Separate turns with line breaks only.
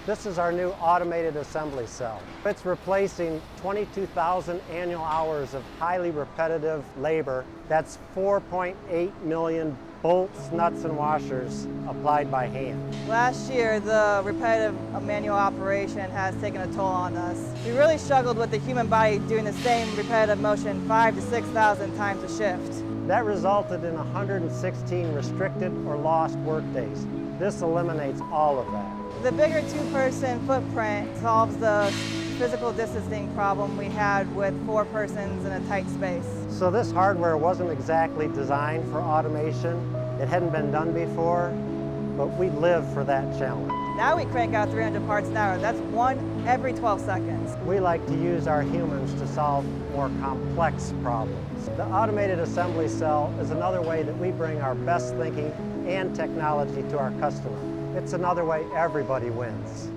This is our new automated assembly cell. It's replacing 22,000 annual hours of highly repetitive labor. That's 4.8 million bolts, nuts, and washers applied by hand.
Last year, the repetitive manual operation has taken a toll on us. We really struggled with the human body doing the same repetitive motion 5,000 to 6,000 times a shift.
That resulted in 116 restricted or lost work days. This eliminates all of that.
The bigger two-person footprint solves the physical distancing problem we had with 4 persons in a tight space.
So this hardware wasn't exactly designed for automation. It hadn't been done before, but we live for that challenge.
Now we crank out 300 parts an hour. That's 1 every 12 seconds.
We like to use our humans to solve more complex problems. The automated assembly cell is another way that we bring our best thinking and technology to our customer. It's another way everybody wins.